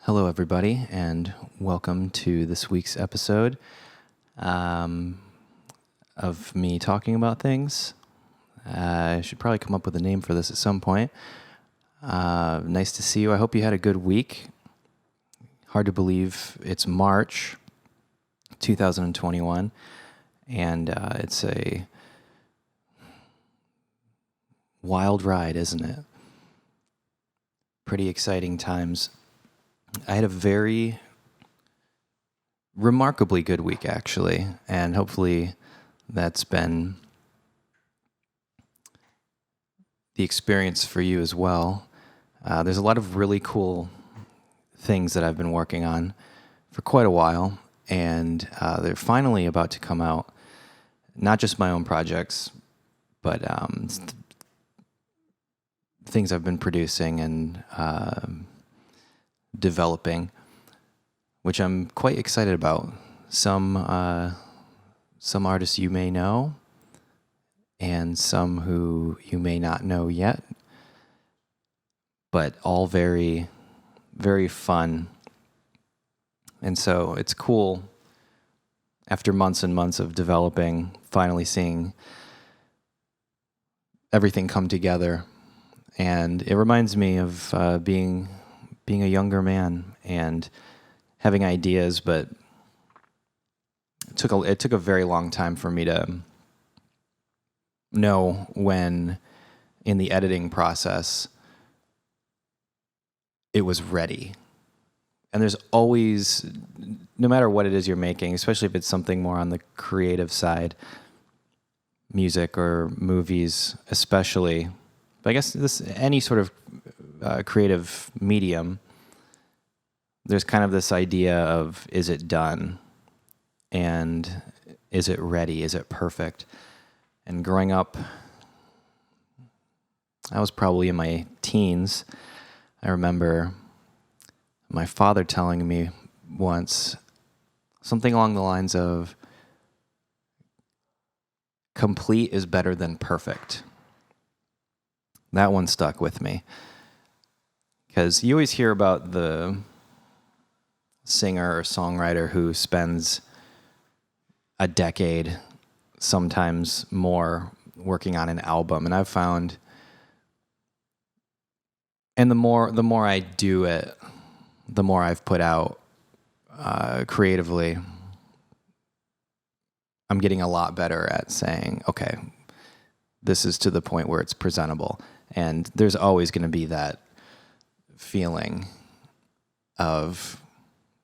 Hello, everybody, and welcome to this week's episode of me talking about things. I should probably come up with a name for this at some point. Nice to see you. I hope you had a good week. Hard to believe it's March 2021, and it's a wild ride, isn't it? Pretty exciting times. I had a very remarkably good week, actually, and hopefully that's been the experience for you as well. There's a lot of really cool things that I've been working on for quite a while, and they're finally about to come out. Not just my own projects, but things I've been producing and developing, which I'm quite excited about. Some artists you may know, and some who you may not know yet, but all very, very fun. And so it's cool, after months and months of developing, finally seeing everything come together. And it reminds me of being a younger man and having ideas, but it took a very long time for me to know when, in the editing process, it was ready. And there's always, no matter what it is you're making, especially if it's something more on the creative side, music or movies especially, but I guess any sort of creative medium, there's kind of this idea of, is it done? And is it ready? Is it perfect? And growing up, I was probably in my teens. I remember my father telling me once something along the lines of, complete is better than perfect. That one stuck with me. Because you always hear about the singer or songwriter who spends a decade, sometimes more, working on an album. And I've found, and the more I do it, the more I've put out creatively, I'm getting a lot better at saying, okay, this is to the point where it's presentable. And there's always going to be that feeling of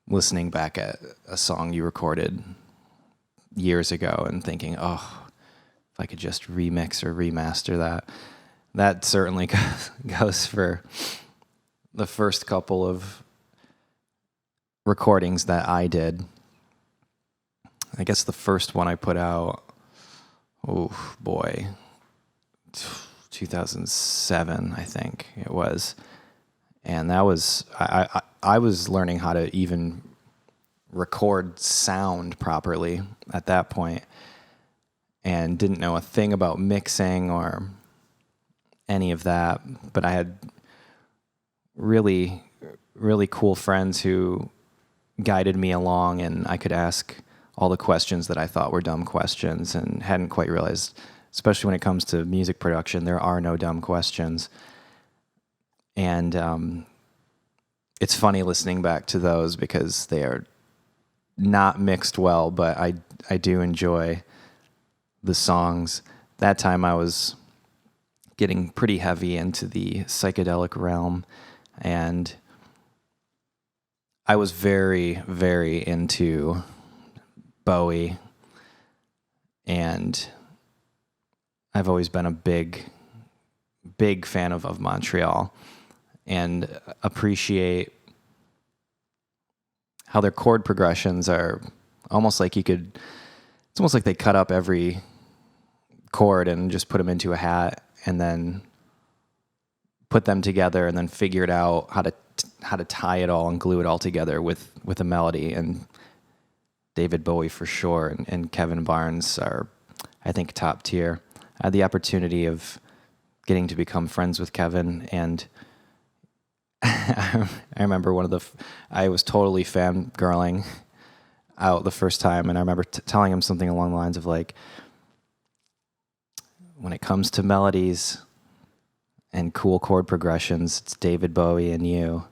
listening back at a song you recorded years ago and thinking, oh, if I could just remix or remaster that. That certainly goes for the first couple of recordings that I did. I guess the first one I put out, oh boy, 2007, I think it was. And that was, I was learning how to even record sound properly at that point, and didn't know a thing about mixing or any of that. But I had really, really cool friends who guided me along, and I could ask all the questions that I thought were dumb questions and hadn't quite realized, especially when it comes to music production, there are no dumb questions. And it's funny listening back to those because they are not mixed well, but I do enjoy the songs. That time I was getting pretty heavy into the psychedelic realm, and I was very, very into Bowie, and I've always been a big fan of Montreal, and appreciate how their chord progressions are almost like it's almost like they cut up every chord and just put them into a hat and then put them together and then figured out how to tie it all and glue it all together with a melody. And David Bowie for sure, and Kevin Barnes are, I think, top tier. I had the opportunity of getting to become friends with Kevin, and I remember I was totally fangirling out the first time, and I remember telling him something along the lines of like, when it comes to melodies and cool chord progressions, it's David Bowie and you.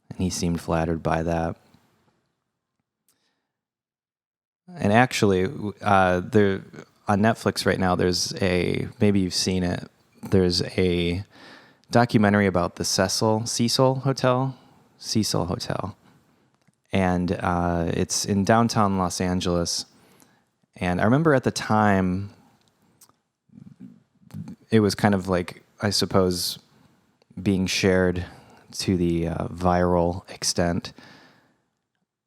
And he seemed flattered by that. And actually, there on Netflix right now, maybe you've seen it. There's a documentary about the Cecil Hotel, and it's in downtown Los Angeles. And I remember at the time, it was kind of like, I suppose, being shared to the viral extent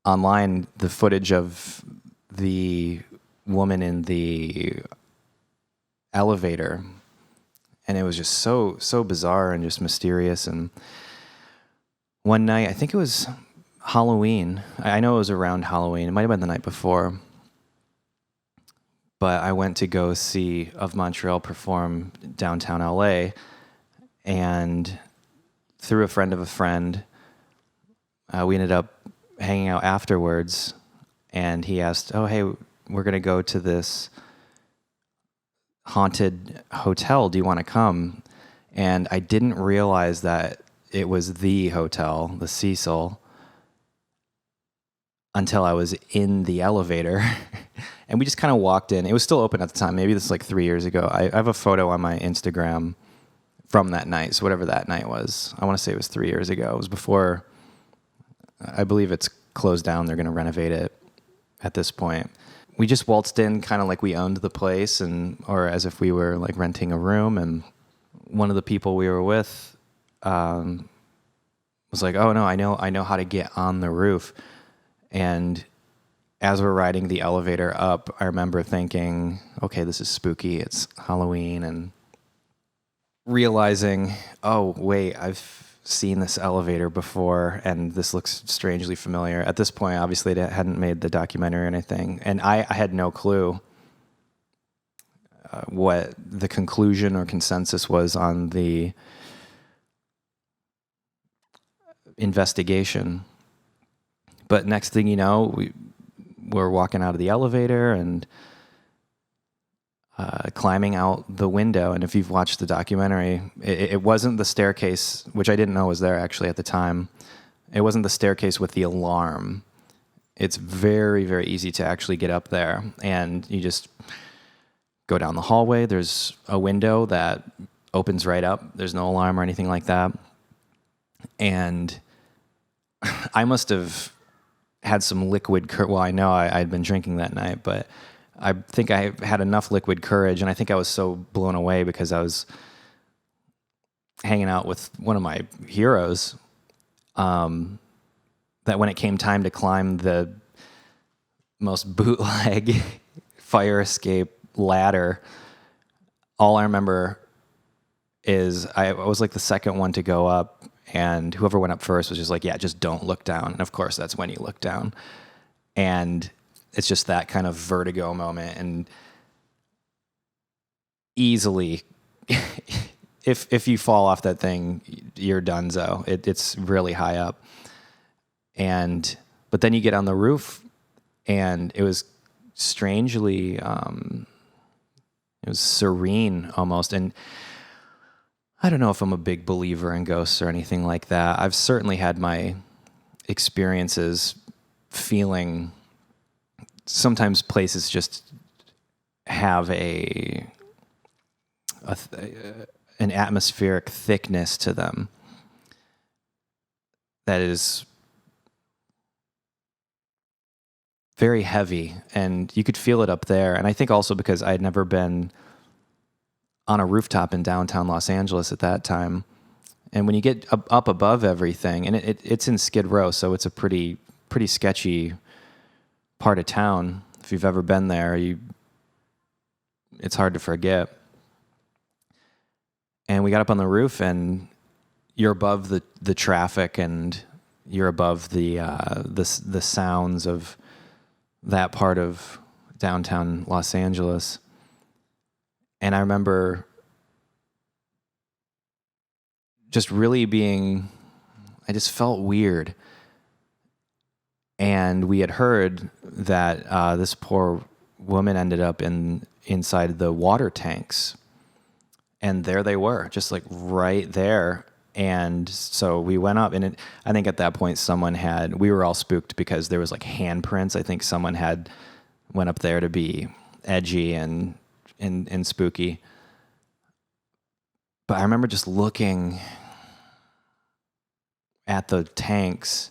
online, the footage of the woman in the elevator, and it was just so bizarre and just mysterious. And one night, I think it was Halloween. I know it was around Halloween. It might have been the night before. But I went to go see Of Montreal perform downtown LA, and through a friend of a friend, we ended up hanging out afterwards, and he asked, "Oh, hey, we're going to go to this haunted hotel. Do you want to come?" And I didn't realize that it was the hotel, the Cecil, until I was in the elevator. And we just kind of walked in. It was still open at the time. Maybe this is like 3 years ago. I have a photo on my Instagram from that night. So whatever that night was, I want to say it was 3 years ago. It was before, I believe it's closed down. They're going to renovate it at this point. We just waltzed in kind of like we owned the place, or as if we were like renting a room. And one of the people we were with was like, "Oh no, I know how to get on the roof." And as we're riding the elevator up, I remember thinking, okay, this is spooky. It's Halloween, and realizing, oh, wait, I've seen this elevator before, and this looks strangely familiar. At this point, obviously, they hadn't made the documentary or anything, and I had no clue what the conclusion or consensus was on the investigation. But next thing you know, we're walking out of the elevator and climbing out the window. And if you've watched the documentary, it wasn't the staircase, which I didn't know was there actually at the time. It wasn't the staircase with the alarm. It's very, very easy to actually get up there. And you just go down the hallway. There's a window that opens right up. There's no alarm or anything like that. And I must have had some liquid courage. Well, I know I'd been drinking that night, but I think I had enough liquid courage, and I think I was so blown away because I was hanging out with one of my heroes, that when it came time to climb the most bootleg fire escape ladder, all I remember is I was like the second one to go up, and whoever went up first was just like, yeah, just don't look down. And of course, that's when you look down. And it's just that kind of vertigo moment. And easily, if you fall off that thing, you're donezo. It's really high up. But then you get on the roof, and it was strangely, it was serene almost. And I don't know if I'm a big believer in ghosts or anything like that. I've certainly had my experiences feeling sometimes places just have an atmospheric thickness to them that is very heavy, and you could feel it up there. And I think also because I had never been on a rooftop in downtown Los Angeles at that time. And when you get up above everything, and it's in Skid Row, so it's a pretty sketchy part of town. If you've ever been there, it's hard to forget. And we got up on the roof, and you're above the traffic, and you're above the sounds of that part of downtown Los Angeles. And I remember just really being I just felt weird. And we had heard that this poor woman ended up inside the water tanks. And there they were, just like right there. And so we went up, and I think at that point we were all spooked because there was like handprints. I think someone had went up there to be edgy and spooky. But I remember just looking at the tanks.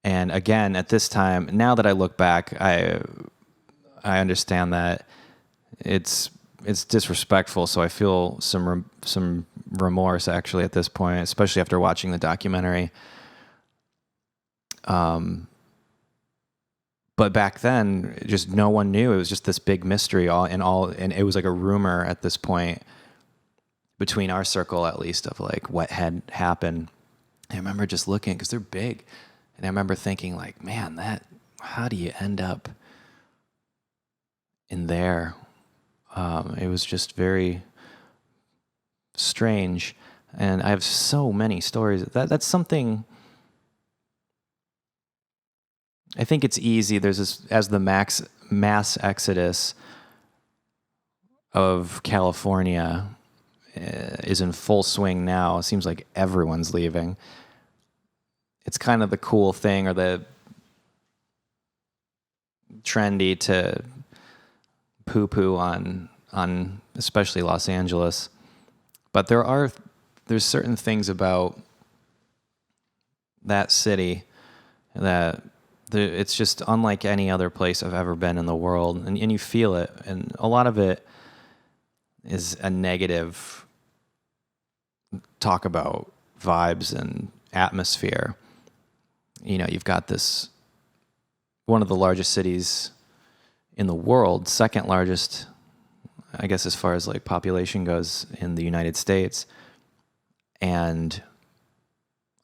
And again, at this time, now that I look back, I understand that it's disrespectful. So I feel some remorse actually at this point, especially after watching the documentary. But back then, just no one knew. It was just this big mystery, and it was like a rumor at this point between our circle, at least, of like what had happened. I remember just looking because they're big, and I remember thinking like, man, how do you end up in there? It was just very strange, and I have so many stories. That's something. I think it's easy. There's this, as the mass exodus of California is in full swing now. It seems like everyone's leaving. It's kind of the cool thing, or the trendy to poo-poo on especially Los Angeles. But there's certain things about that city that it's just unlike any other place I've ever been in the world, and you feel it. And a lot of it is a negative talk about vibes and atmosphere. You know, you've got one of the largest cities in the world, second largest, I guess, as far as like population goes in the United States. And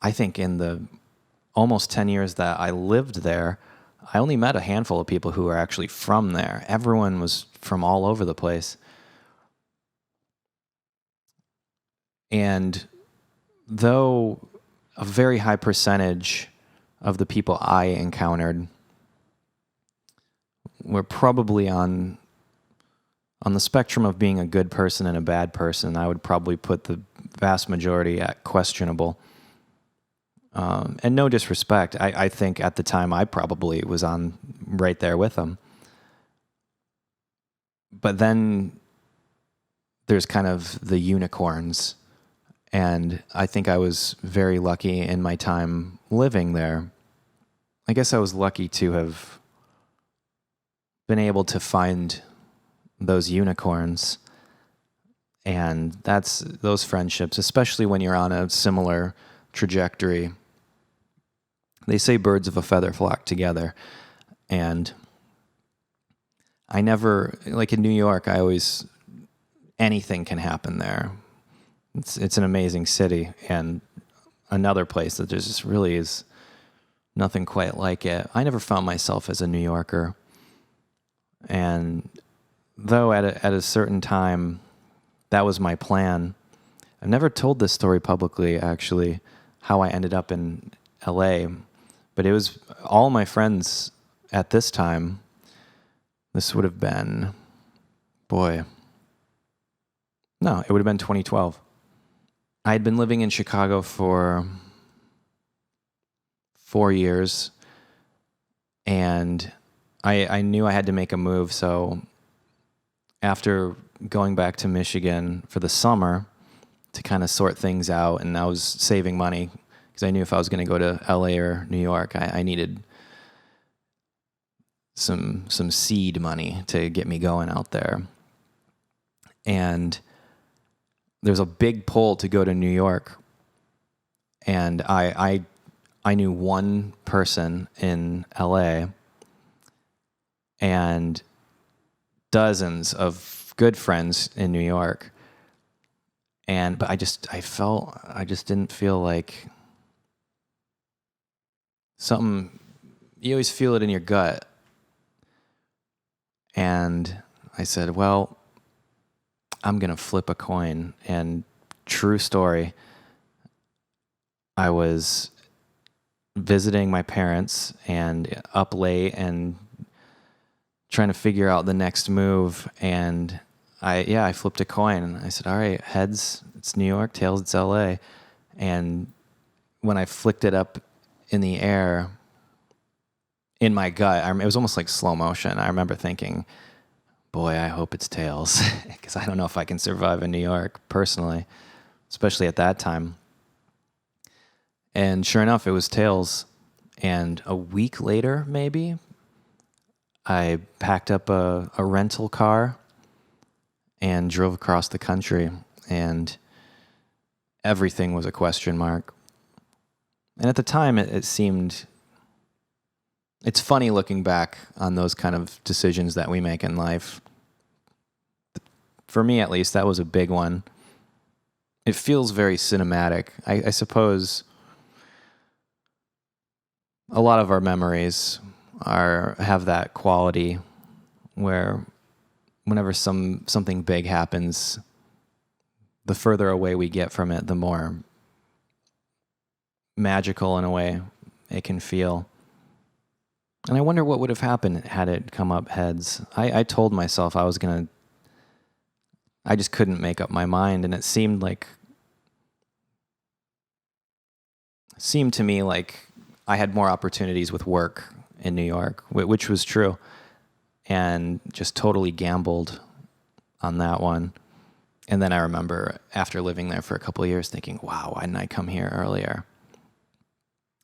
I think in the almost 10 years that I lived there, I only met a handful of people who were actually from there. Everyone was from all over the place. And though a very high percentage of the people I encountered were probably on the spectrum of being a good person and a bad person, I would probably put the vast majority at questionable. And no disrespect, I think at the time I probably was on right there with them. But then there's kind of the unicorns. And I think I was very lucky in my time living there. I guess I was lucky to have been able to find those unicorns. And that's those friendships, especially when you're on a similar trajectory. They say birds of a feather flock together. And I never, like in New York, anything can happen there. It's an amazing city, and another place that there just really is nothing quite like it. I never found myself as a New Yorker. And though at a certain time, that was my plan. I've never told this story publicly, actually, how I ended up in LA. But it was all my friends at this time. This would have been, it would have been 2012. I had been living in Chicago for 4 years, and I knew I had to make a move. So after going back to Michigan for the summer to kind of sort things out, and I was saving money because I knew if I was going to go to LA or New York, I needed some seed money to get me going out there. And there's a big pull to go to New York. And I knew one person in LA and dozens of good friends in New York. But I just didn't feel like something. You always feel it in your gut. And I said, well, I'm going to flip a coin. And true story, I was visiting my parents and up late and trying to figure out the next move. And I flipped a coin. I said, all right, heads, it's New York, tails, it's LA. And when I flicked it up in the air, in my gut, it was almost like slow motion. I remember thinking, boy, I hope it's tails, because I don't know if I can survive in New York personally, especially at that time. And sure enough, it was tails. And a week later, maybe, I packed up a rental car and drove across the country, and everything was a question mark. And at the time, it seemed... It's funny looking back on those kind of decisions that we make in life. For me, at least, that was a big one. It feels very cinematic. I suppose a lot of our memories have that quality where whenever something big happens, the further away we get from it, the more magical in a way it can feel. And I wonder what would have happened had it come up heads. I told myself I just couldn't make up my mind, and it seemed to me like I had more opportunities with work in New York, which was true, and just totally gambled on that one. And then I remember after living there for a couple of years thinking, wow, why didn't I come here earlier?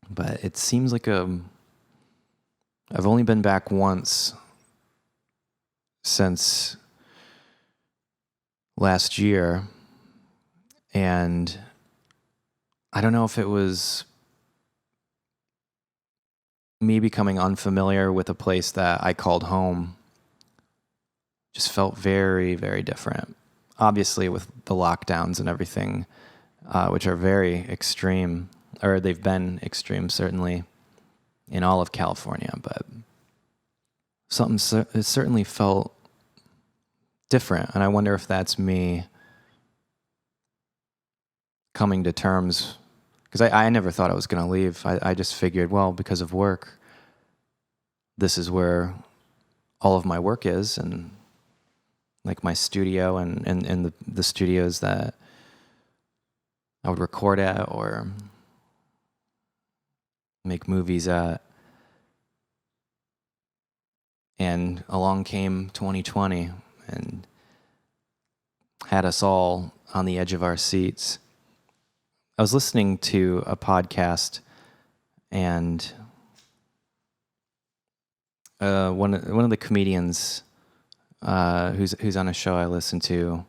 But it seems like I've only been back once since last year, and I don't know if it was me becoming unfamiliar with a place that I called home. Just felt very, very different. Obviously, with the lockdowns and everything, which are very extreme, or they've been extreme certainly in all of California, but it certainly felt different. And I wonder if that's me coming to terms, because I never thought I was going to leave. I just figured, well, because of work, this is where all of my work is, and like my studio and the studios that I would record at or make movies at. And along came 2020 and had us all on the edge of our seats. I was listening to a podcast, and one of the comedians who's on a show I listen to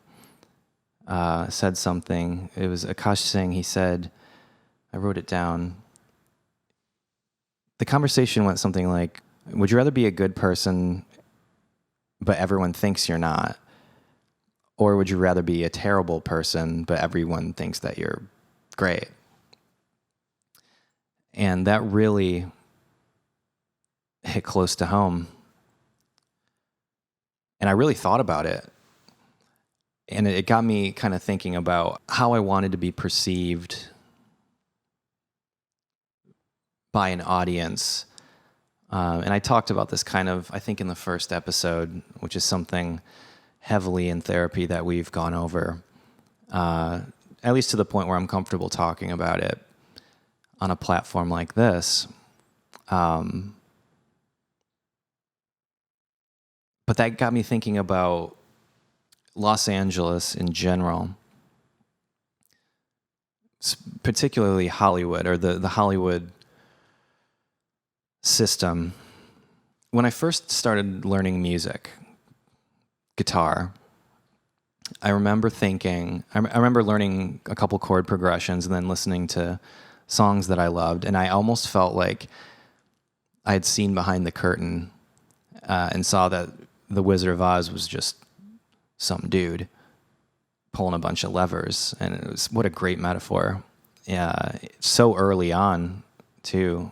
said something. It was Akash Singh. He said, I wrote it down. The conversation went something like, would you rather be a good person but everyone thinks you're not? Or would you rather be a terrible person but everyone thinks that you're great? And that really hit close to home. And I really thought about it. And it got me kind of thinking about how I wanted to be perceived by an audience. And I talked about this kind of, I think, in the first episode, which is something heavily in therapy that we've gone over, at least to the point where I'm comfortable talking about it on a platform like this. But that got me thinking about Los Angeles in general, particularly Hollywood, or the Hollywood system. When I first started learning music, guitar, I remember learning a couple chord progressions and then listening to songs that I loved, and I almost felt like I had seen behind the curtain and saw that the Wizard of Oz was just some dude pulling a bunch of levers, and it was, what a great metaphor. Yeah, so early on, too,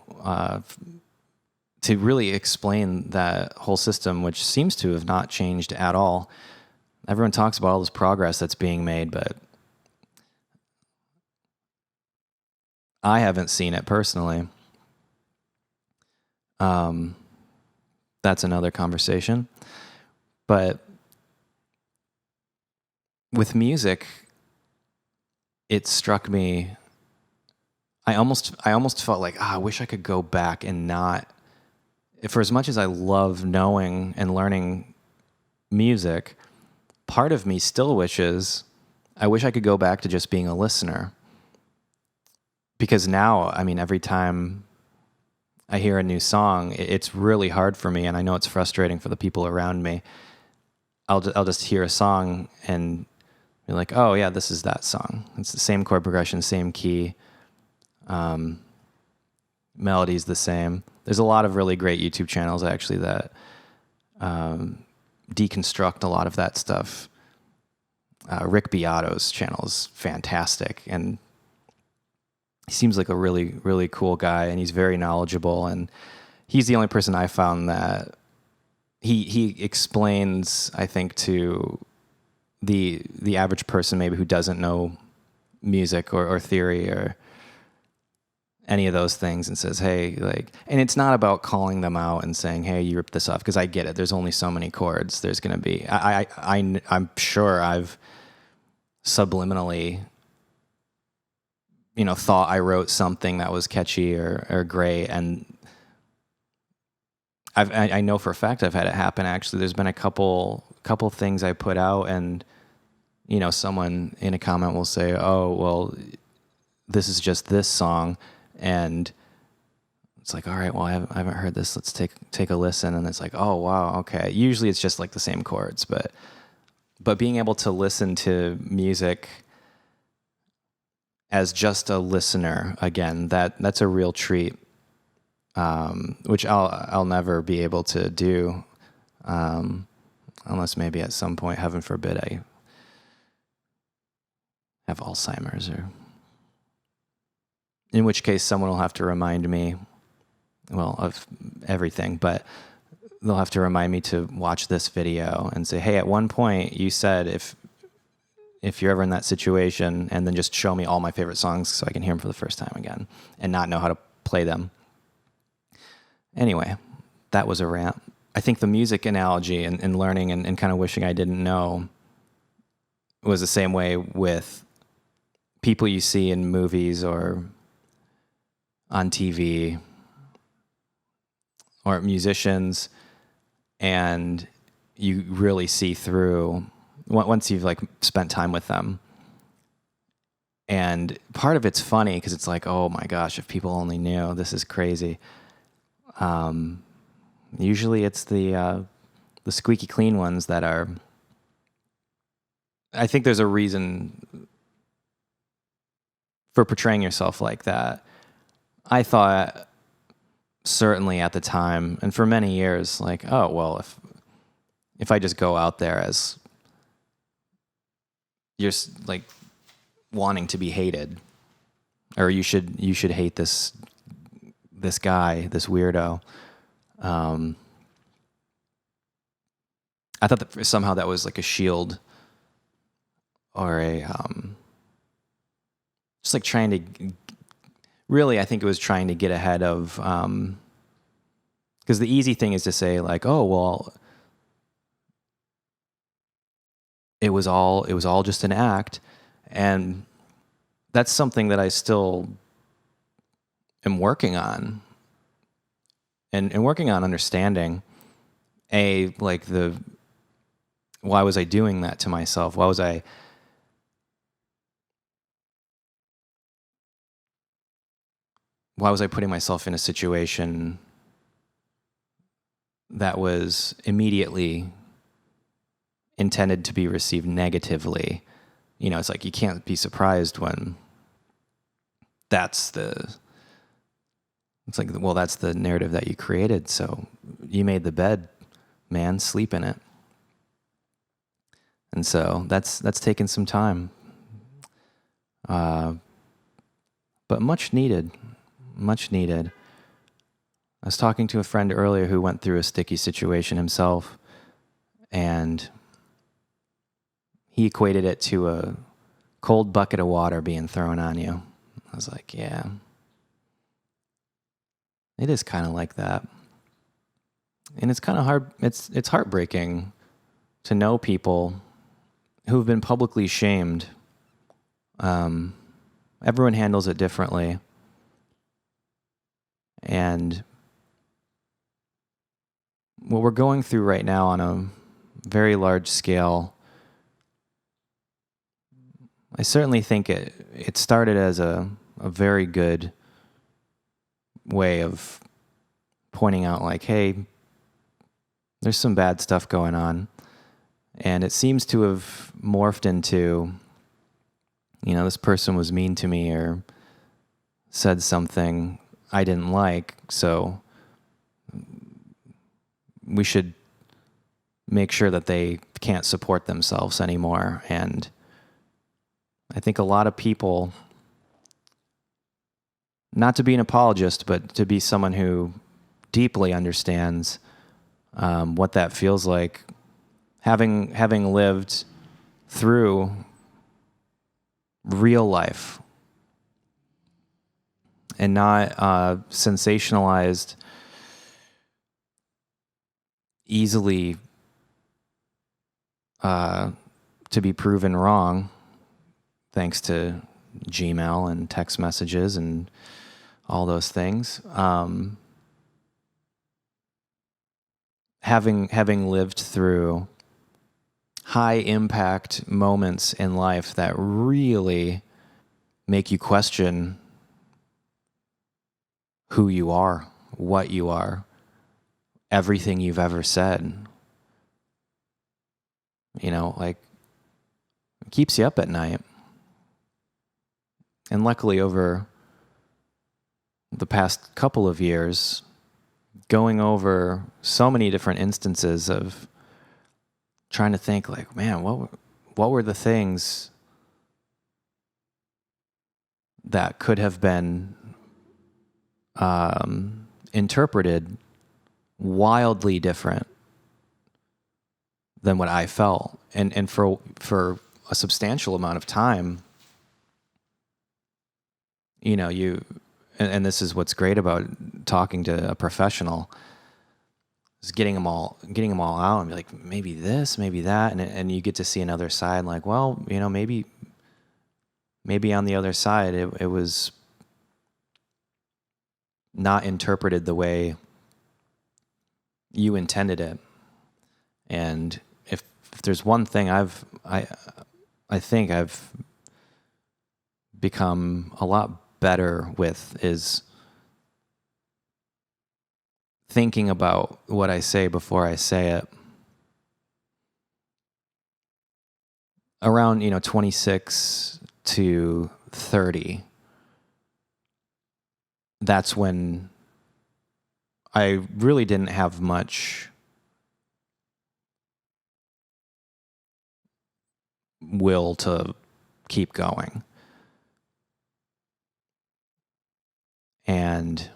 to really explain that whole system, which seems to have not changed at all. Everyone talks about all this progress that's being made, but I haven't seen it personally. That's another conversation. But with music, it struck me. I almost felt like, I wish I could go back and not. For as much as I love knowing and learning music, part of me still wishes. I wish I could go back to just being a listener. Because now, I mean, every time I hear a new song, it's really hard for me, and I know it's frustrating for the people around me. I'll just hear a song and be like, oh yeah, this is that song. It's the same chord progression, same key, melody's the same. There's a lot of really great YouTube channels actually that deconstruct a lot of that stuff. Rick Beato's channel is fantastic, and he seems like a really, really cool guy, and he's very knowledgeable, and he's the only person I found that he explains, I think, to the average person maybe who doesn't know music or theory or any of those things, and says, hey, like, and it's not about calling them out and saying, hey, you ripped this off, because I get it. There's only so many chords there's going to be. I'm sure I've subliminally, thought I wrote something that was catchy or great, and I know for a fact I've had it happen. Actually, there's been a couple things I put out, and someone in a comment will say, "Oh, well, this is just this song," and it's like, all right, well, I haven't heard this. Let's take a listen, and it's like, oh wow, okay. Usually it's just like the same chords, but being able to listen to music as just a listener again, that's a real treat. Which I'll never be able to do, unless maybe at some point, heaven forbid, I have Alzheimer's, or in which case someone will have to remind me, well, of everything, but they'll have to remind me to watch this video and say, hey, at one point you said if you're ever in that situation, and then just show me all my favorite songs so I can hear them for the first time again and not know how to play them. Anyway, that was a rant. I think the music analogy and learning and kind of wishing I didn't know was the same way with people you see in movies or on TV or musicians, and you really see through once you've like spent time with them. And part of it's funny because it's like, oh my gosh, if people only knew, this is crazy. Usually it's the squeaky clean ones that are. I think there's a reason for portraying yourself like that. I thought certainly at the time, and for many years, like, oh well, if I just go out there as you're like wanting to be hated, or you should hate this guy, this weirdo. I thought that somehow that was like a shield, or a just like trying to. Really, I think it was trying to get ahead of, because the easy thing is to say like, oh well, it was all just an act, and that's something that I still am working on, and working on understanding. Like why was I doing that to myself? Why was I putting myself in a situation that was immediately intended to be received negatively? It's like you can't be surprised when it's like, well, that's the narrative that you created. So you made the bed, man, sleep in it. And so that's taken some time. But much needed. I was talking to a friend earlier who went through a sticky situation himself, and he equated it to a cold bucket of water being thrown on you. I was like, yeah, It is kind of like that. And it's kind of hard. It's heartbreaking to know people who've been publicly shamed. Everyone handles it differently. And what we're going through right now on a very large scale, I certainly think it started as a very good way of pointing out, like, hey, there's some bad stuff going on. And it seems to have morphed into, this person was mean to me or said something I didn't like, so we should make sure that they can't support themselves anymore. And I think a lot of people, not to be an apologist, but to be someone who deeply understands what that feels like, having lived through real life and not sensationalized, easily to be proven wrong, thanks to Gmail and text messages and all those things. Having lived through high impact moments in life that really make you question who you are, what you are, everything you've ever said. Like, it keeps you up at night. And luckily, over the past couple of years, going over so many different instances of trying to think, like, man, what were the things that could have been interpreted wildly different than what I felt, and for a substantial amount of time, and this is what's great about talking to a professional, is getting them all out and be like, maybe this, maybe that, and you get to see another side. Like, well, maybe on the other side, it was not interpreted the way you intended it. And if there's one thing I think I've become a lot better with, is thinking about what I say before I say it. Around 26 to 30, that's when I really didn't have much will to keep going. And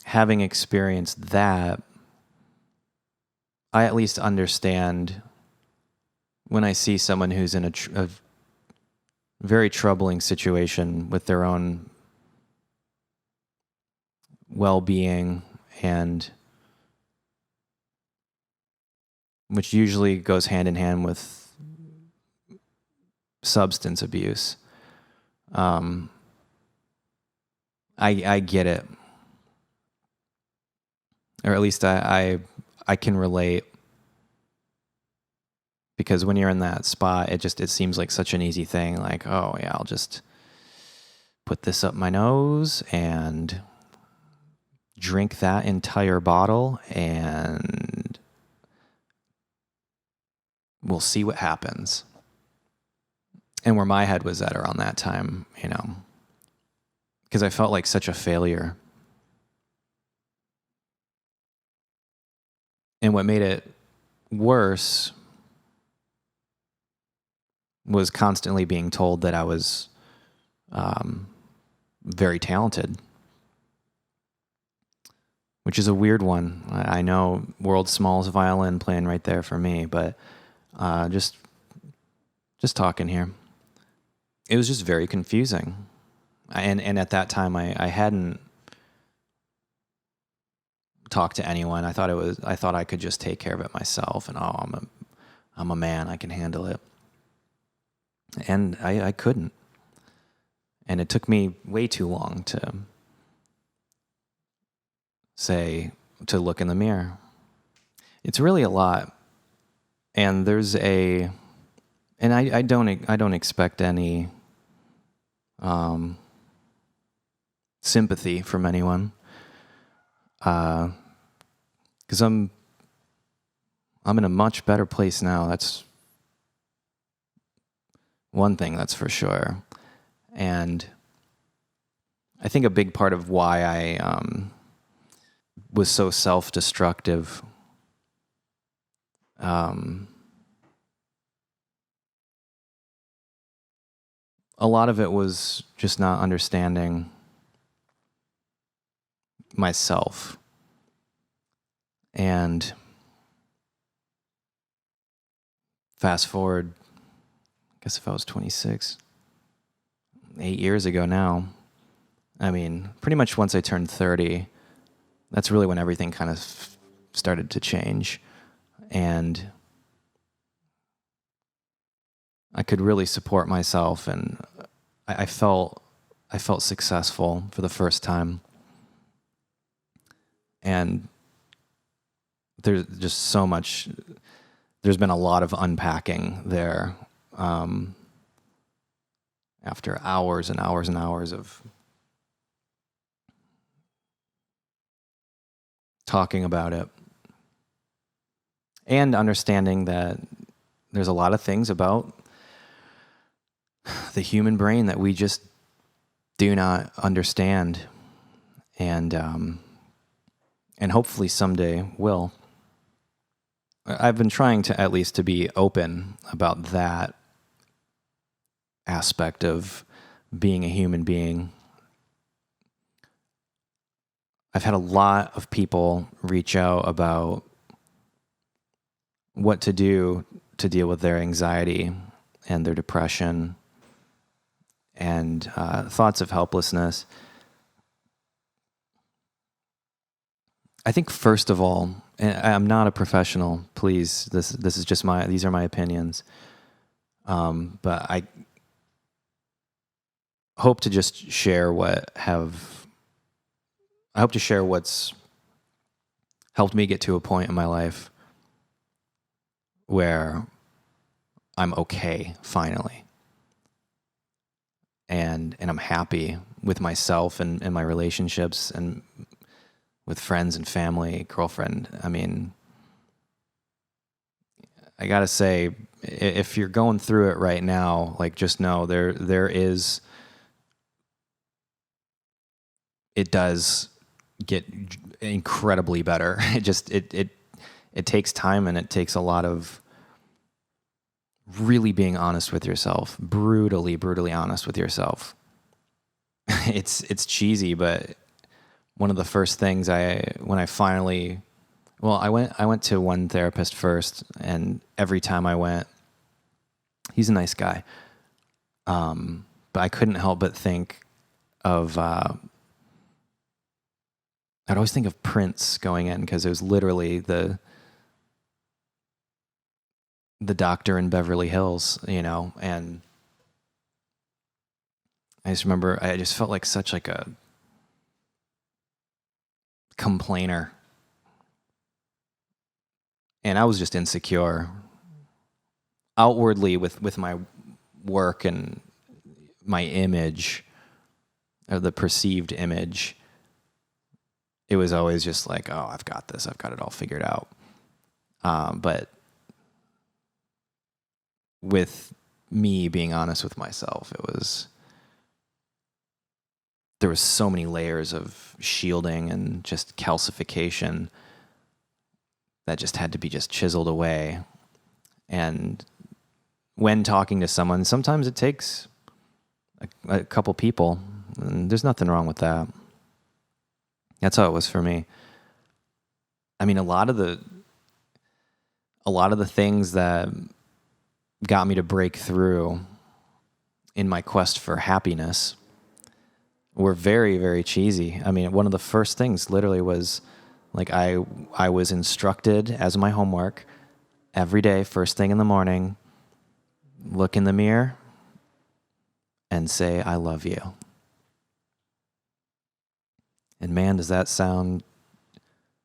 having experienced that, I at least understand when I see someone who's in a very troubling situation with their own well-being, and which usually goes hand in hand with substance abuse. I get it, or at least I can relate, because when you're in that spot, it seems like such an easy thing. Like, oh yeah, I'll just put this up my nose and drink that entire bottle, and we'll see what happens. And where my head was at around that time, because I felt like such a failure. And what made it worse was constantly being told that I was very talented, which is a weird one. I know, world's smallest violin playing right there for me, but just talking here, it was just very confusing. And at that time, I hadn't talked to anyone. I thought I could just take care of it myself, and I'm a man, I can handle it. And I couldn't. And it took me way too long to look in the mirror. It's really a lot. And I don't expect any sympathy from anyone. Because I'm in a much better place now. That's one thing, that's for sure. And I think a big part of why I was so self-destructive a lot of it was just not understanding myself. And fast forward, I guess if I was 26, 8 years ago now, I mean, pretty much once I turned 30, that's really when everything kind of started to change. And I could really support myself, and I felt successful for the first time. And there's just so much, there's been a lot of unpacking there after hours and hours and hours of talking about it and understanding that there's a lot of things about the human brain that we just do not understand, and hopefully someday will. I've been trying to at least to be open about that aspect of being a human being. I've had a lot of people reach out about what to do to deal with their anxiety and their depression and thoughts of helplessness. I think first of all, and I'm not a professional, please, this is just these are my opinions. But I hope to just share I hope to share what's helped me get to a point in my life where I'm okay finally. And I'm happy with myself and my relationships and with friends and family, girlfriend. I mean, I gotta say, if you're going through it right now, like, just know there is, it does get incredibly better. It takes time, and it takes a lot of really being honest with yourself, brutally honest with yourself. It's cheesy, but one of the first things I went to one therapist first, and every time I went, he's a nice guy. But I couldn't help but think of, I'd always think of Prince going in, because it was literally the doctor in Beverly Hills, and I just remember I just felt like such like a complainer, and I was just insecure outwardly with my work and my image, or the perceived image. It was always just like, oh, I've got this, I've got it all figured out. But with me being honest with myself, there was so many layers of shielding and just calcification that just had to be just chiseled away. And when talking to someone, sometimes it takes a couple people, and there's nothing wrong with that. That's how it was for me. I mean, a lot of the things that got me to break through in my quest for happiness were very, very cheesy. I mean, one of the first things literally was like I was instructed as my homework every day, first thing in the morning, look in the mirror and say, I love you. And man, does that sound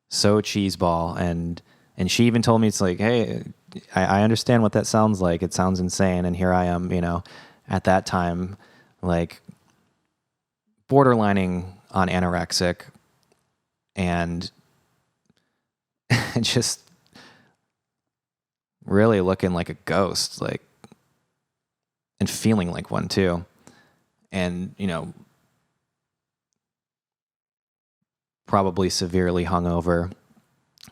so cheeseball. And she even told me, it's like, hey, I understand what that sounds like. It sounds insane. And here I am, at that time, like borderlining on anorexic and just really looking like a ghost, like, and feeling like one too. And, probably severely hungover,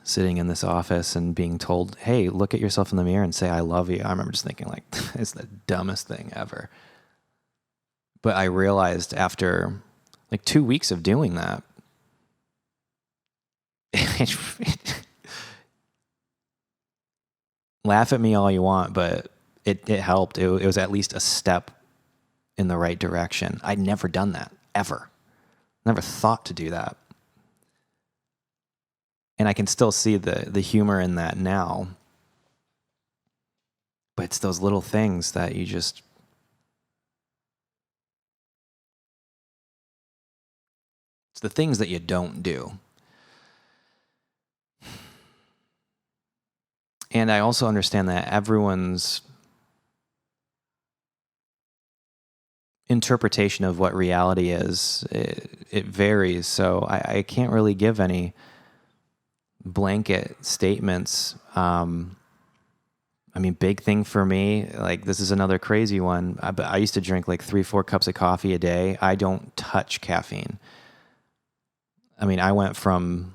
sitting in this office and being told, hey, look at yourself in the mirror and say, I love you. I remember just thinking, like, it's the dumbest thing ever. But I realized after like 2 weeks of doing that, laugh at me all you want, but it helped. It was at least a step in the right direction. I'd never done that, ever. Never thought to do that. And I can still see the humor in that now. But it's those little things that you just... It's the things that you don't do. And I also understand that everyone's interpretation of what reality is, it varies. So I can't really give any blanket statements. I mean, big thing for me, like this is another crazy one. I used to drink like 3-4 cups of coffee a day. I don't touch caffeine. I mean, I went from...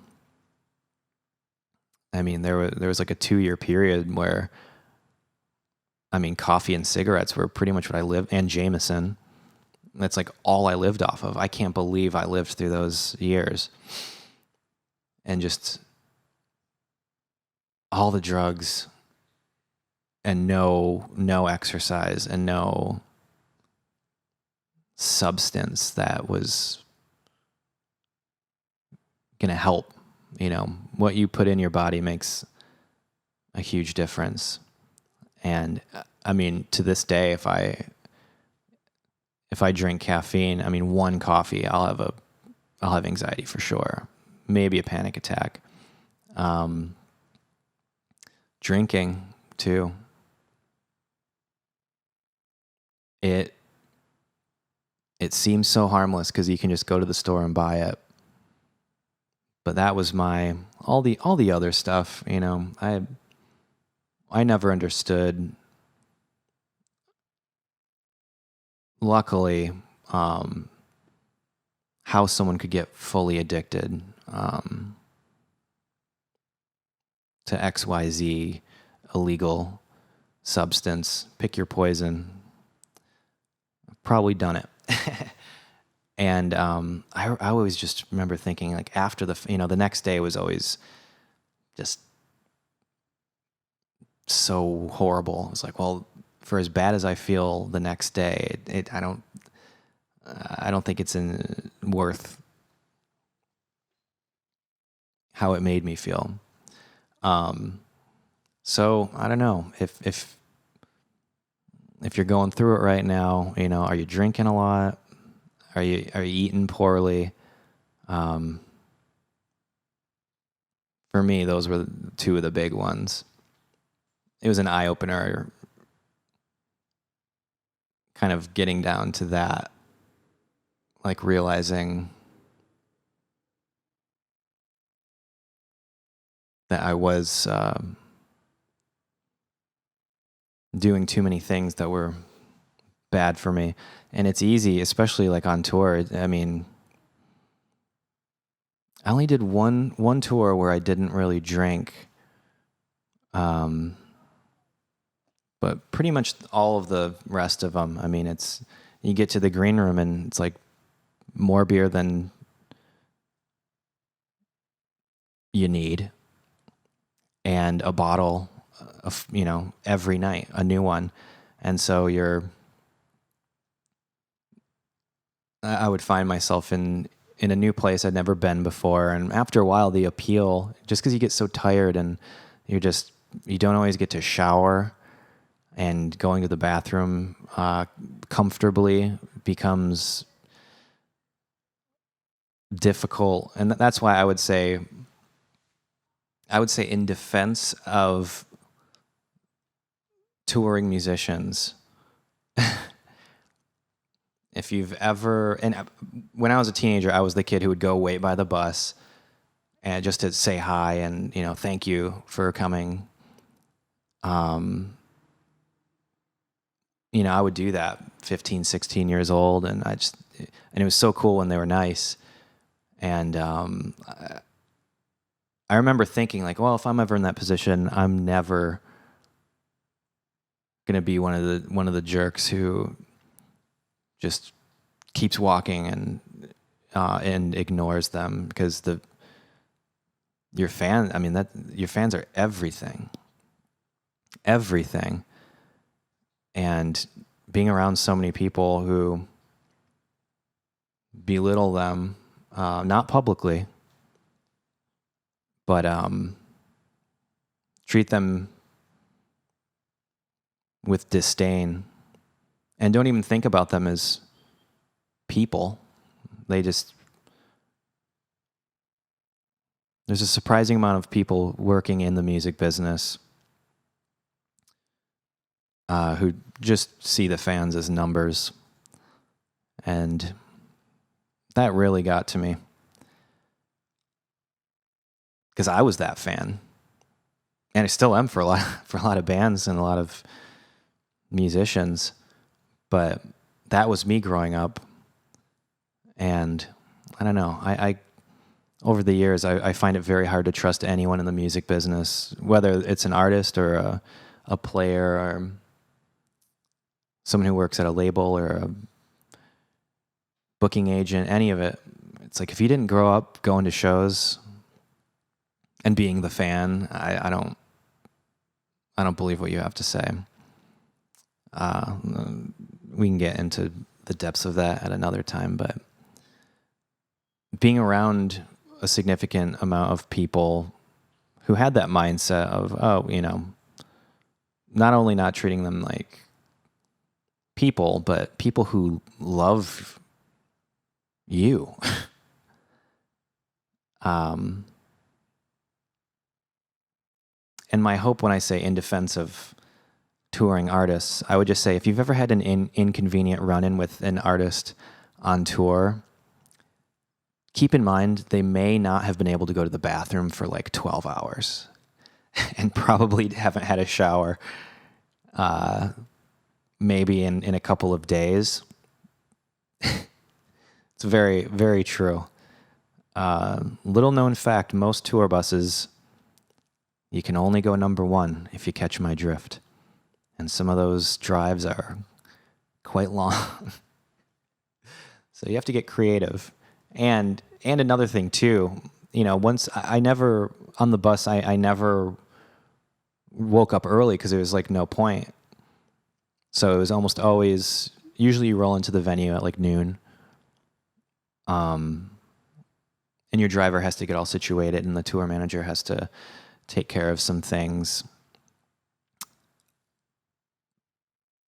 I mean, there was like a 2-year period where, I mean, coffee and cigarettes were pretty much what I lived, and Jameson. That's like all I lived off of. I can't believe I lived through those years. And just all the drugs and no exercise and no substance that was going to help. What you put in your body makes a huge difference. And I mean, to this day, if I drink caffeine, I mean, one coffee, I'll have anxiety for sure. Maybe a panic attack. Drinking too. It seems so harmless because you can just go to the store and buy it. But that was all the other stuff, I never understood, luckily, how someone could get fully addicted to XYZ illegal substance. Pick your poison. I've probably done it. And I always just remember thinking, like, after the next day was always just so horrible. It's like, well, for as bad as I feel the next day, I don't think it's worth how it made me feel. So I don't know if you're going through it right now. Are you drinking a lot? Are you eating poorly? For me, those were two of the big ones. It was an eye-opener, kind of getting down to that, like realizing that I was doing too many things that were bad for me. And it's easy, especially like on tour. I mean, I only did one tour where I didn't really drink. But pretty much all of the rest of them, I mean, you get to the green room and it's like more beer than you need, and a bottle of, every night, a new one. And so you're I would find myself in a new place I'd never been before, and after a while, the appeal, just because you get so tired and you don't always get to shower, and going to the bathroom comfortably becomes difficult, and that's why I would say in defense of touring musicians, if you've ever, and when I was a teenager, I was the kid who would go wait by the bus and just to say hi and, thank you for coming. I would do that 15, 16 years old, and it was so cool when they were nice. And I remember thinking like, well, if I'm ever in that position, I'm never going to be one of the jerks who just keeps walking and ignores them, because your fans are everything. And being around so many people who belittle them, not publicly, but treat them with disdain and don't even think about them as people. There's a surprising amount of people working in the music business who just see the fans as numbers. And that really got to me, because I was that fan, and I still am for a lot of bands and a lot of musicians. But that was me growing up, and I don't know. I over the years, I find it very hard to trust anyone in the music business, whether it's an artist or a player or someone who works at a label or a booking agent, any of it. It's like, if you didn't grow up going to shows and being the fan, I don't believe what you have to say. We can get into the depths of that at another time, but being around a significant amount of people who had that mindset of, not only not treating them like people, but people who love you. And my hope when I say in defense of touring artists, I would just say, if you've ever had an inconvenient run-in with an artist on tour, keep in mind they may not have been able to go to the bathroom for like 12 hours and probably haven't had a shower maybe in a couple of days. It's very, very true. Little known fact, most tour buses, you can only go number one, if you catch my drift. And some of those drives are quite long. So you have to get creative. And another thing too, once I never, on the bus, I never woke up early, because it was like no point. So it was almost always, usually you roll into the venue at like noon. And your driver has to get all situated, and the tour manager has to take care of some things.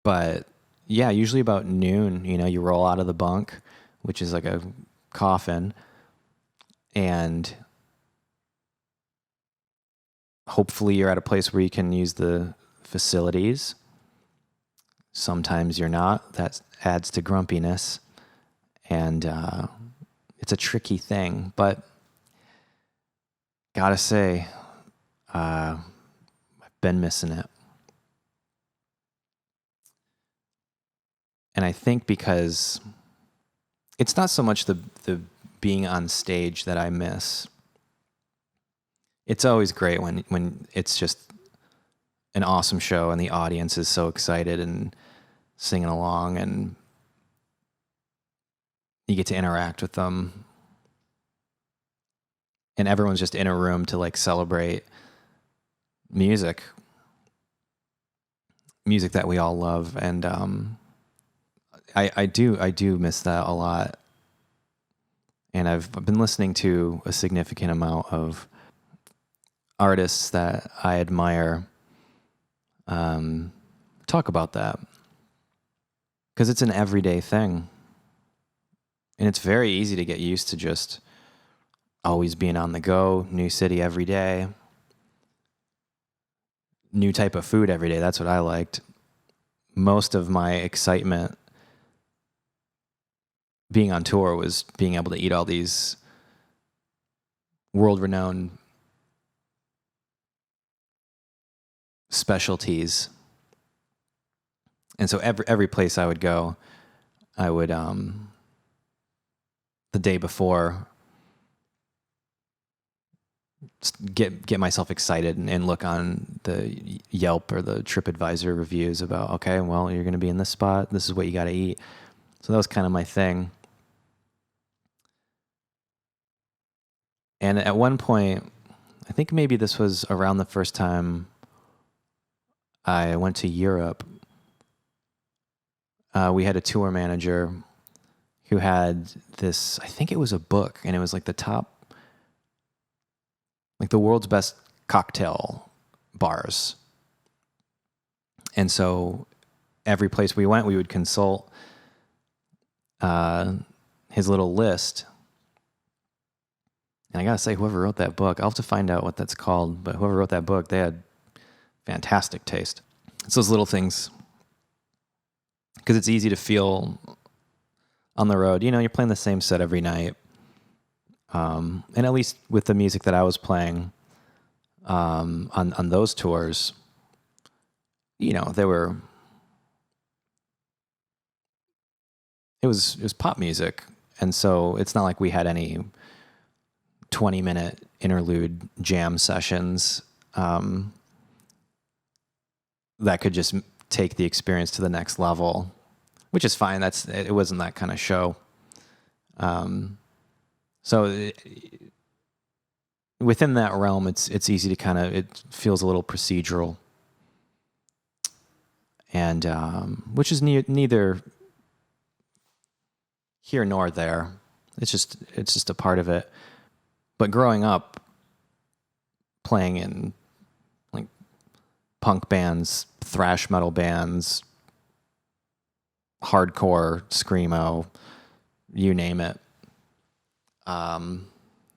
But yeah, usually about noon, you roll out of the bunk, which is like a coffin, and hopefully you're at a place where you can use the facilities. Sometimes you're not. That adds to grumpiness, and it's a tricky thing. But gotta say, I've been missing it. And I think because it's not so much the being on stage that I miss. It's always great when it's just an awesome show and the audience is so excited and singing along, and you get to interact with them, and everyone's just in a room to like celebrate music that we all love. And I do miss that a lot. And I've been listening to a significant amount of artists that I admire talk about that, because it's an everyday thing. And it's very easy to get used to just always being on the go, new city every day, new type of food every day. That's what I liked. Most of my excitement being on tour was being able to eat all these world-renowned specialties. And so every place I would go, I would the day before get myself excited and look on the Yelp or the TripAdvisor reviews about, okay, well, you're going to be in this spot. This is what you got to eat. So that was kind of my thing. And at one point, I think maybe this was around the first time I went to Europe, we had a tour manager who had this, I think it was a book, and it was like the world's best cocktail bars. And so every place we went, we would consult his little list. And I gotta say, whoever wrote that book, I'll have to find out what that's called, but whoever wrote that book, they had fantastic taste. It's those little things, because it's easy to feel on the road. You know, you're playing the same set every night. And at least with the music that I was playing on those tours, you know, it was pop music. And so it's not like we had any 20-minute interlude jam sessions that could just take the experience to the next level, which is fine. It wasn't that kind of show. So within that realm, it's easy to it feels a little procedural, and which is neither here nor there. It's just a part of it. But growing up, playing in like punk bands, thrash metal bands, hardcore, screamo, you name it.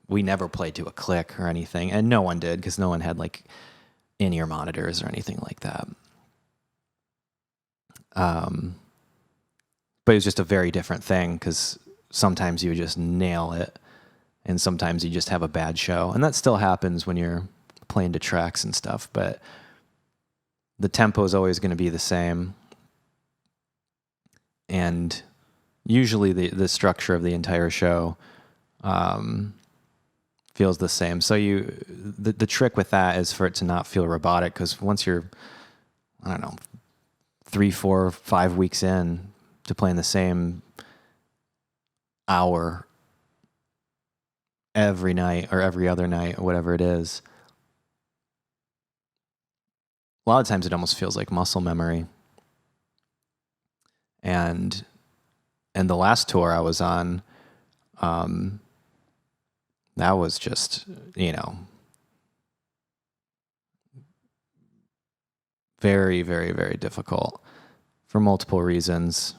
We never played to a click or anything, and no one did, because no one had like in-ear monitors or anything like that. But it was just a very different thing, because sometimes you would just nail it, and sometimes you just have a bad show, and that still happens when you're playing to tracks and stuff. But the tempo is always going to be the same, and usually the structure of the entire show feels the same. So the trick with that is for it to not feel robotic, because once you're, I don't know, 3, 4, 5 weeks in to playing the same hour every night or every other night or whatever it is, a lot of times it almost feels like muscle memory. And the last tour I was on, that was just, you know, very, very, very difficult for multiple reasons.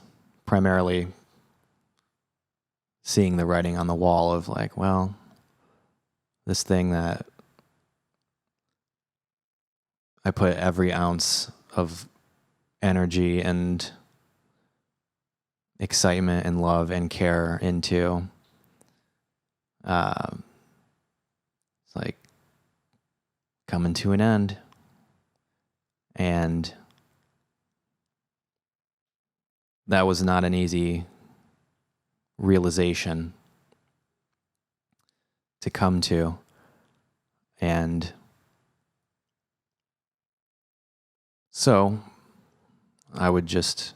Primarily seeing the writing on the wall of like, well, this thing that I put every ounce of energy and excitement and love and care into, it's like coming to an end. And that was not an easy realization to come to. And so I would just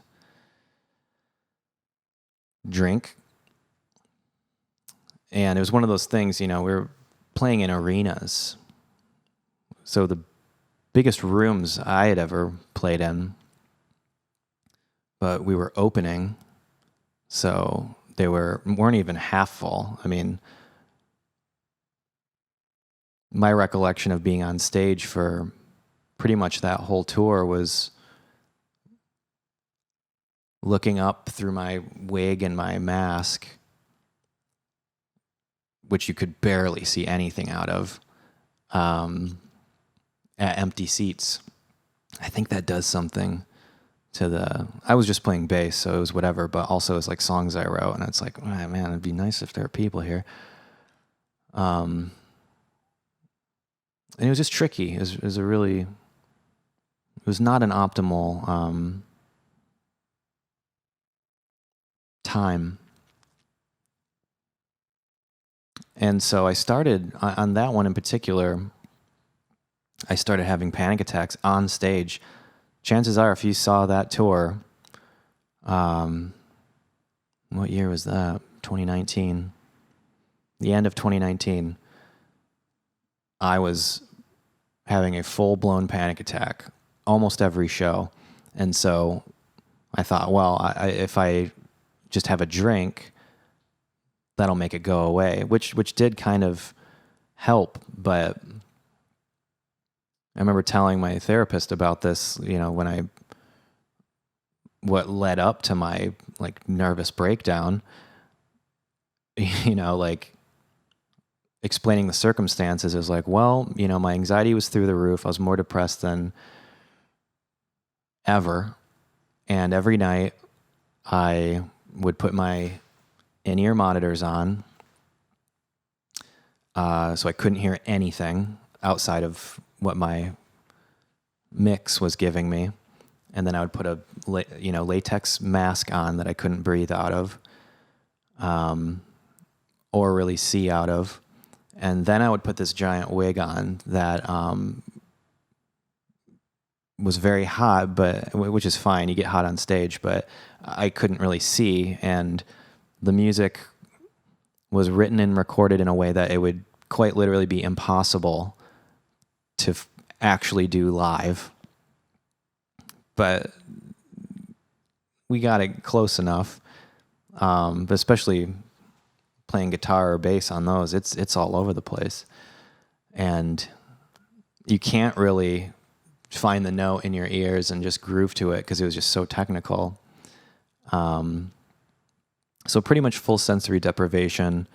drink. And it was one of those things, you know, we were playing in arenas. So the biggest rooms I had ever played in, but we were opening. So they weren't even half full. I mean, my recollection of being on stage for pretty much that whole tour was looking up through my wig and my mask, which you could barely see anything out of, at empty seats. I think that does something to I was just playing bass, so it was whatever, but also it's like songs I wrote, and it's like, oh, man, it'd be nice if there were people here. And it was just tricky. It was not an optimal time. And so I started, on that one in particular, I started having panic attacks on stage. Chances are, if you saw that tour, what year was that? 2019. The end of 2019, I was having a full-blown panic attack almost every show. And so I thought, well, if I just have a drink, that'll make it go away, which did kind of help. But I remember telling my therapist about this, when what led up to my like nervous breakdown, like explaining the circumstances. Is like, well, my anxiety was through the roof. I was more depressed than ever. And every night I would put my in-ear monitors on, so I couldn't hear anything outside of what my mix was giving me. And then I would put a latex mask on that I couldn't breathe out of, or really see out of. And then I would put this giant wig on that was very hot, which is fine. You get hot on stage, but I couldn't really see. And the music was written and recorded in a way that it would quite literally be impossible to actually do live. But we got it close enough. But especially playing guitar or bass on those, it's all over the place. And you can't really find the note in your ears and just groove to it because it was just so technical. So pretty much full sensory deprivation.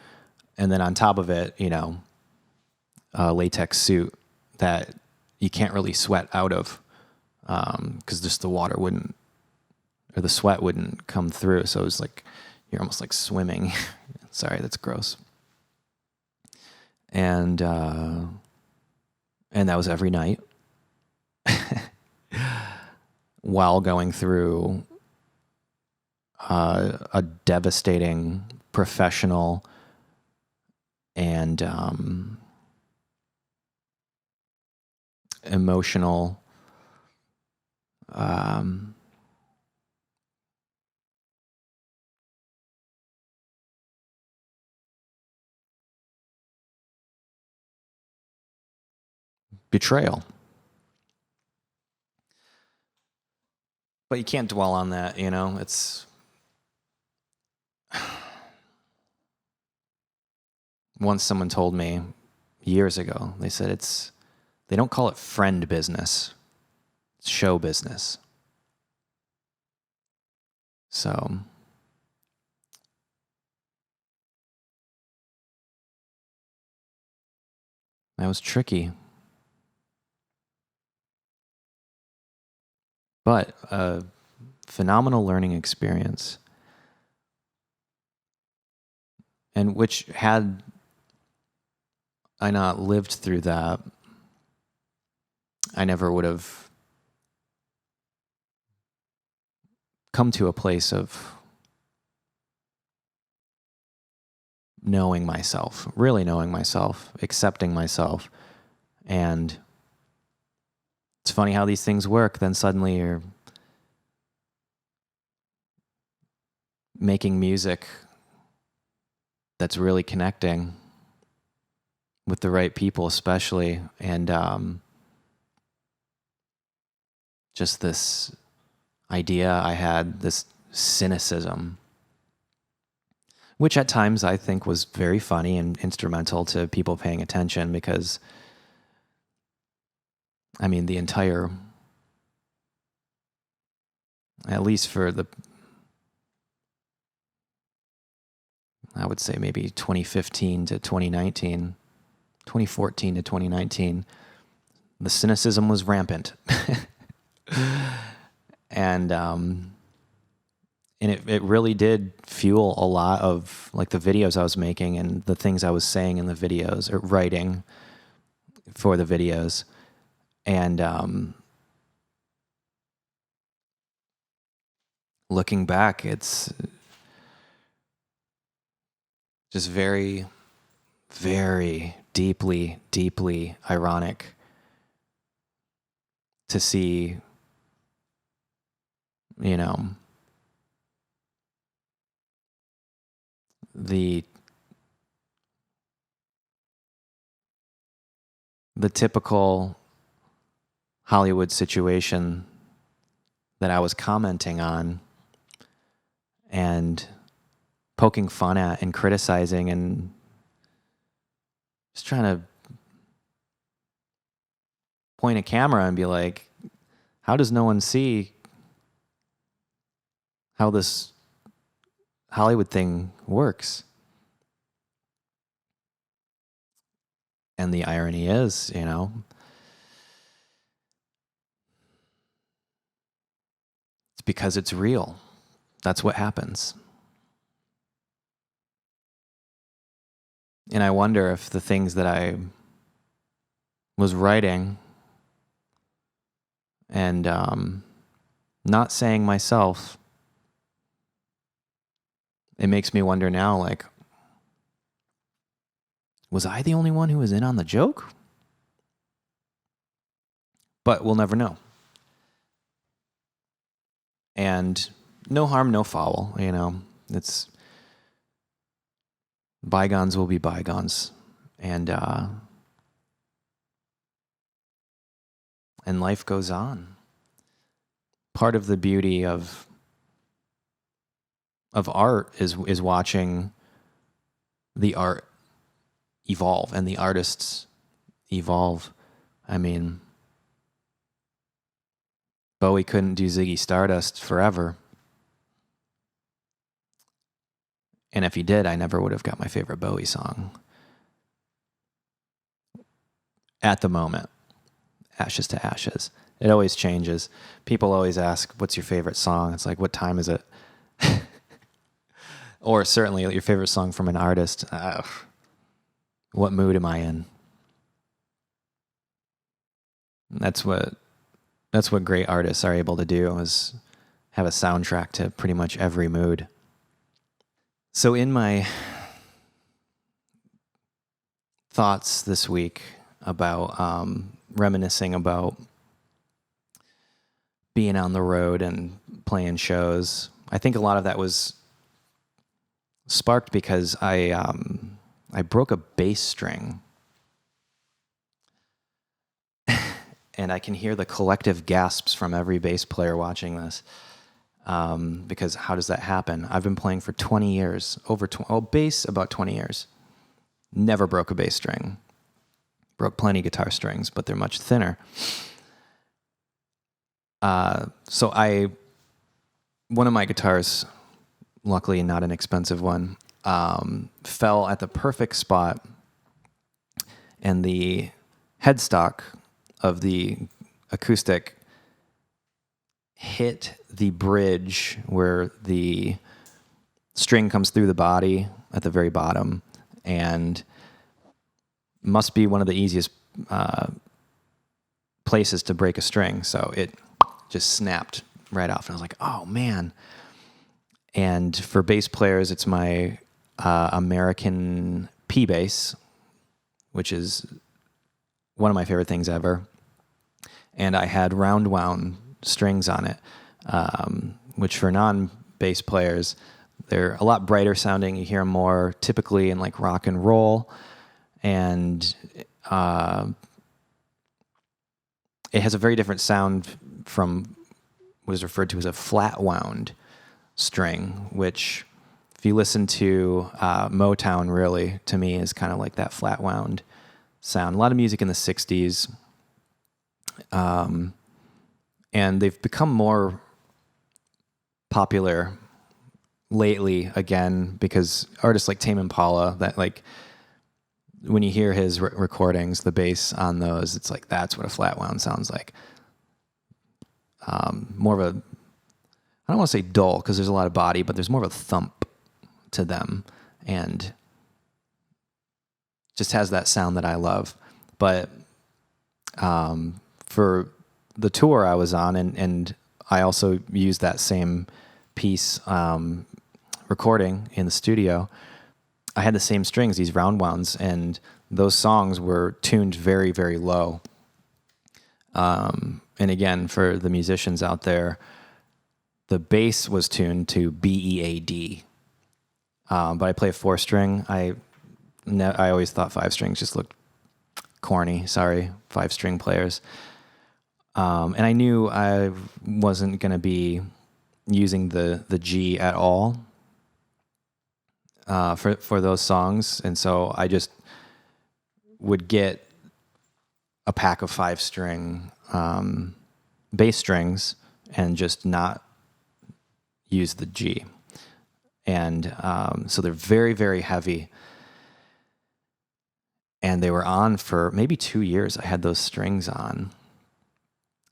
And then on top of it, a latex suit that you can't really sweat out of, because just the water wouldn't, or the sweat wouldn't come through. So it was like, you're almost like swimming. Sorry, that's gross. And that was every night while going through a devastating professional and emotional betrayal. But you can't dwell on that, it's once someone told me years ago, they said they don't call it friend business, it's show business. So that was tricky. But a phenomenal learning experience. And which, had I not lived through that, I never would have come to a place of knowing myself, really knowing myself, accepting myself. And it's funny how these things work. Then suddenly you're making music that's really connecting with the right people, especially. And just this idea I had, this cynicism which at times I think was very funny and instrumental to people paying attention because, I mean, the entire, at least for the, I would say maybe 2015 to 2019, 2014 to 2019, the cynicism was rampant. And it really did fuel a lot of like the videos I was making and the things I was saying in the videos or writing for the videos. And looking back, it's just very, very deeply, deeply ironic to see, you know, the typical Hollywood situation that I was commenting on and poking fun at and criticizing and just trying to point a camera and be like, how does no one see how this Hollywood thing works? And the irony is, you know, it's because it's real. That's what happens. And I wonder if the things that I was writing and not saying myself, it makes me wonder now, like, was I the only one who was in on the joke? But we'll never know. And no harm, no foul, you know. It's bygones will be bygones. And life goes on. Part of the beauty of art is watching the art evolve and the artists evolve. I mean, Bowie couldn't do Ziggy Stardust forever. And if he did, I never would have got my favorite Bowie song. At the moment, Ashes to Ashes. It always changes. People always ask, what's your favorite song? It's like, what time is it? Or certainly your favorite song from an artist. What mood am I in? That's what great artists are able to do, is have a soundtrack to pretty much every mood. So in my thoughts this week about reminiscing about being on the road and playing shows, I think a lot of that was sparked because I broke a bass string. And I can hear the collective gasps from every bass player watching this. Because how does that happen? I've been playing for 20 years, bass about 20 years. Never broke a bass string. Broke plenty guitar strings, but they're much thinner. So one of my guitars, luckily not an expensive one, fell at the perfect spot, and the headstock of the acoustic hit the bridge where the string comes through the body at the very bottom, and must be one of the easiest places to break a string. So it just snapped right off, and I was like, oh man. And for bass players, it's my American P bass, which is one of my favorite things ever. And I had round wound strings on it, which for non-bass players, they're a lot brighter sounding. You hear them more typically in like rock and roll. And it has a very different sound from what is referred to as a flat wound string, which If you listen to Motown, really, to me, is kind of like that flat wound sound. A lot of music in the 60s. And they've become more popular lately again because artists like Tame Impala, that like when you hear his recordings, the bass on those, it's like that's what a flat wound sounds like. More of a, I don't want to say dull because there's a lot of body, but there's more of a thump to them and just has that sound that I love. But for the tour I was on, and I also used that same piece recording in the studio, I had the same strings, these round wounds, and those songs were tuned very, very low. And again, for the musicians out there, the bass was tuned to B-E-A-D. But I play a 4-string. I always thought 5 strings just looked corny. Sorry, 5-string players. And I knew I wasn't going to be using the G at all for those songs. And so I just would get a pack of 5-string bass strings and just not use the G. And so they're very, very heavy. And they were on for maybe 2 years. I had those strings on.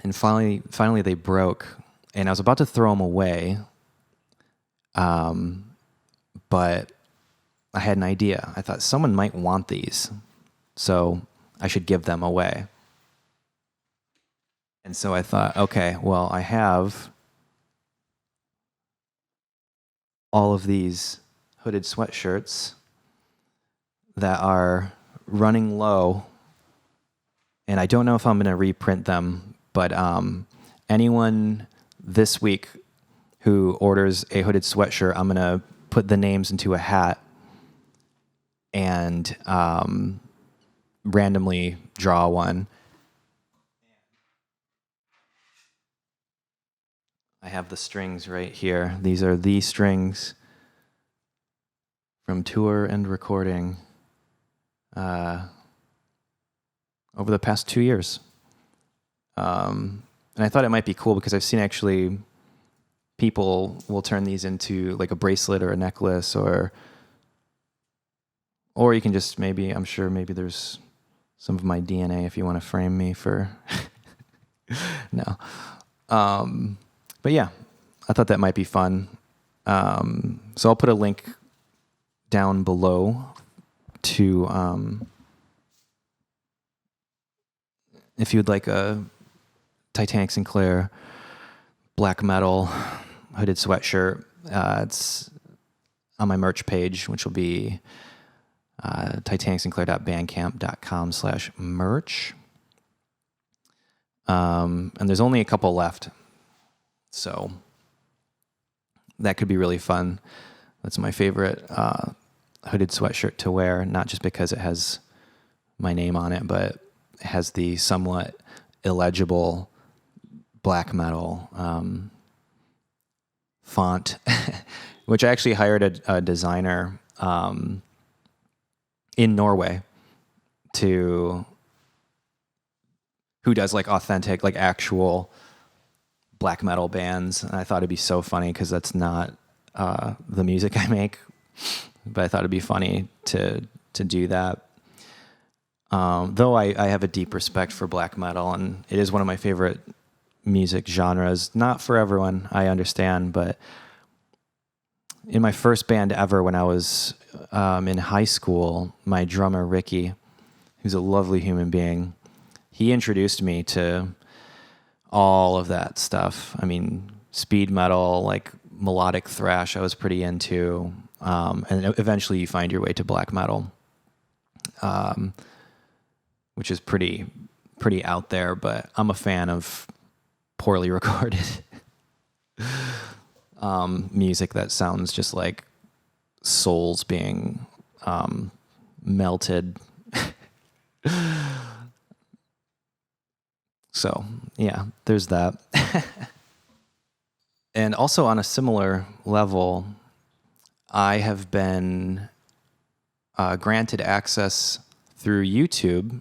And finally they broke. And I was about to throw them away. But I had an idea. I thought someone might want these. So I should give them away. And so I thought, okay, well, I have all of these hooded sweatshirts that are running low, and I don't know if I'm going to reprint them, but anyone this week who orders a hooded sweatshirt, I'm going to put the names into a hat and randomly draw one. I have the strings right here. These are the strings from tour and recording over the past 2 years. And I thought it might be cool because I've seen actually people will turn these into like a bracelet or a necklace, or you can just maybe, I'm sure maybe there's some of my DNA if you want to frame me for, no. But yeah, I thought that might be fun. So I'll put a link down below to, if you'd like a Titanic Sinclair black metal hooded sweatshirt, it's on my merch page, which will be titanicsinclair.bandcamp.com/merch. And there's only a couple left. So that could be really fun. That's my favorite hooded sweatshirt to wear, not just because it has my name on it, but it has the somewhat illegible black metal font, which I actually hired a designer in Norway who does like authentic, like actual black metal bands. And I thought it'd be so funny because that's not the music I make, but I thought it'd be funny to do that. Though I have a deep respect for black metal, and it is one of my favorite music genres. Not for everyone, I understand, but in my first band ever when I was in high school, my drummer, Ricky, who's a lovely human being, he introduced me to all of that stuff. I mean, speed metal, like melodic thrash, I was pretty into. And eventually you find your way to black metal, which is pretty out there, but I'm a fan of poorly recorded music that sounds just like souls being melted. So, yeah, there's that. And also on a similar level, I have been granted access through YouTube,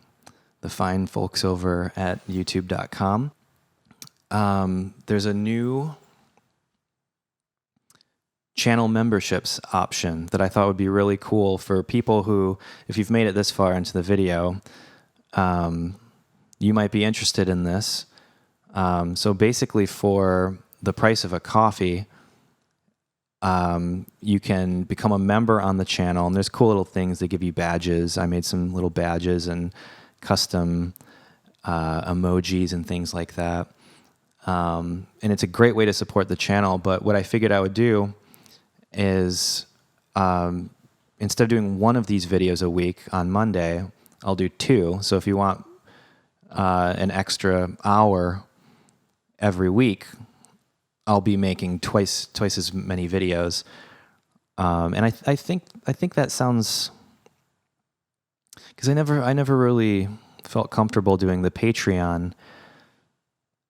the fine folks over at youtube.com. There's a new channel memberships option that I thought would be really cool for people who, if you've made it this far into the video, you might be interested in this. So basically for the price of a coffee, you can become a member on the channel, and there's cool little things. They give you badges. I made some little badges and custom emojis and things like that. And it's a great way to support the channel. But what I figured I would do is instead of doing one of these videos a week on Monday, I'll do two. So if you want an extra hour every week, I'll be making twice as many videos. And I think that sounds, because I never really felt comfortable doing the Patreon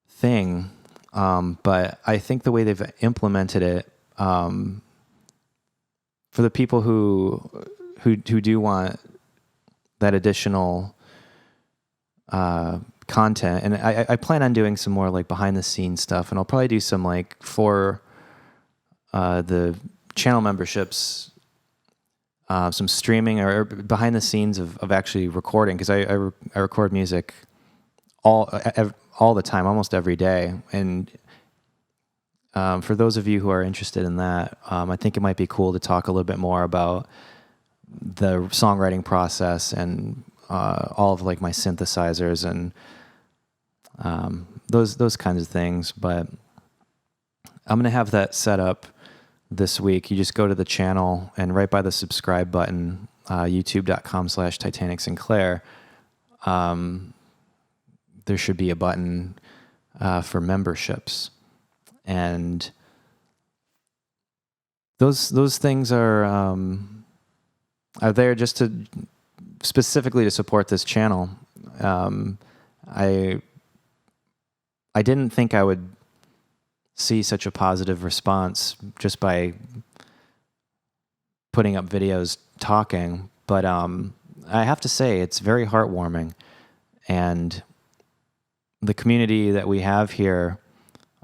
thing, but I think the way they've implemented it, for the people who do want that additional content, and I plan on doing some more like behind the scenes stuff, and I'll probably do some like for the channel memberships, some streaming or behind the scenes of actually recording, because I record music all the time, almost every day, and for those of you who are interested in that, I think it might be cool to talk a little bit more about the songwriting process and all of like my synthesizers and those kinds of things. But I'm gonna have that set up this week. You just go to the channel and right by the subscribe button, youtube.com/Titanic Sinclair, there should be a button for memberships. And those things are there just to specifically to support this channel. I didn't think I would see such a positive response just by putting up videos talking, but I have to say it's very heartwarming, and the community that we have here,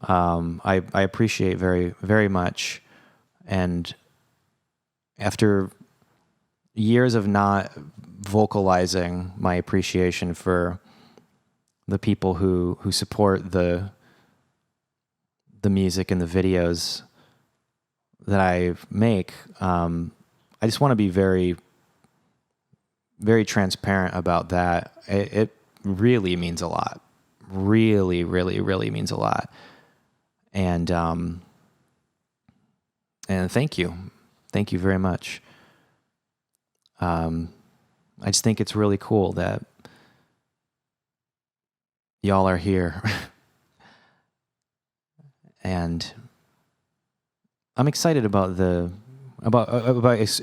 I appreciate very, very much. And after years of not vocalizing my appreciation for the people who support the music and the videos that I make, I just want to be very, very transparent about that. It really means a lot. Really, really, really means a lot. And thank you very much. I just think it's really cool that y'all are here, and I'm excited about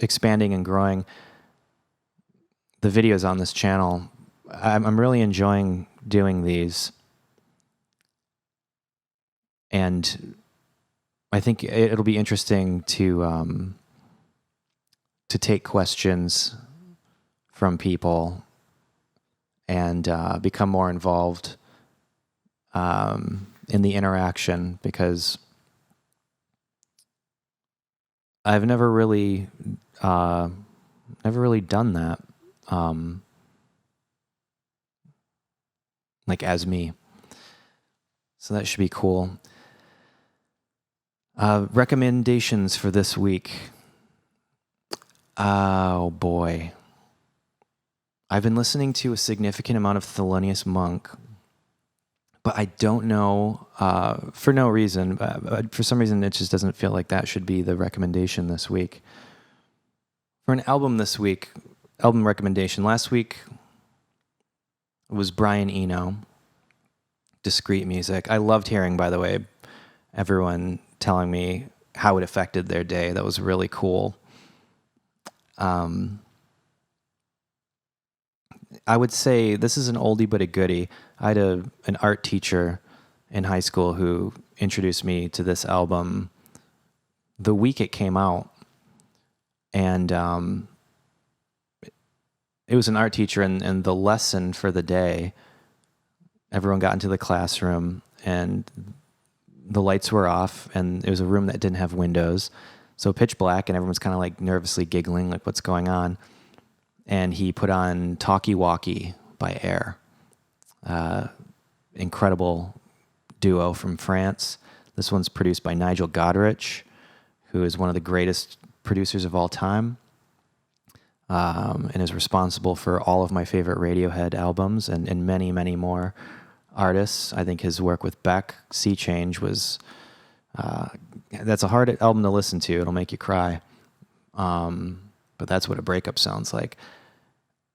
expanding and growing the videos on this channel. I'm really enjoying doing these. And I think it'll be interesting to take questions from people and become more involved in the interaction, because I've never really done that, like as me. So that should be cool. Recommendations for this week. Oh boy. I've been listening to a significant amount of Thelonious Monk, but I don't know, for no reason, but for some reason it just doesn't feel like that should be the recommendation this week. For an album this week, album recommendation, last week was Brian Eno, Discrete Music. I loved hearing, by the way, everyone telling me how it affected their day. That was really cool. I would say this is an oldie but a goodie. I had an art teacher in high school who introduced me to this album the week it came out. And it was an art teacher, and the lesson for the day, everyone got into the classroom, and the lights were off, and it was a room that didn't have windows, so pitch black, and everyone's kind of like nervously giggling, like, what's going on? And he put on Talkie Walkie by Air. Incredible duo from France. This one's produced by Nigel Godrich, who is one of the greatest producers of all time, and is responsible for all of my favorite Radiohead albums and many, many more artists. I think his work with Beck, Sea Change, was... that's a hard album to listen to. It'll make you cry. But that's what a breakup sounds like.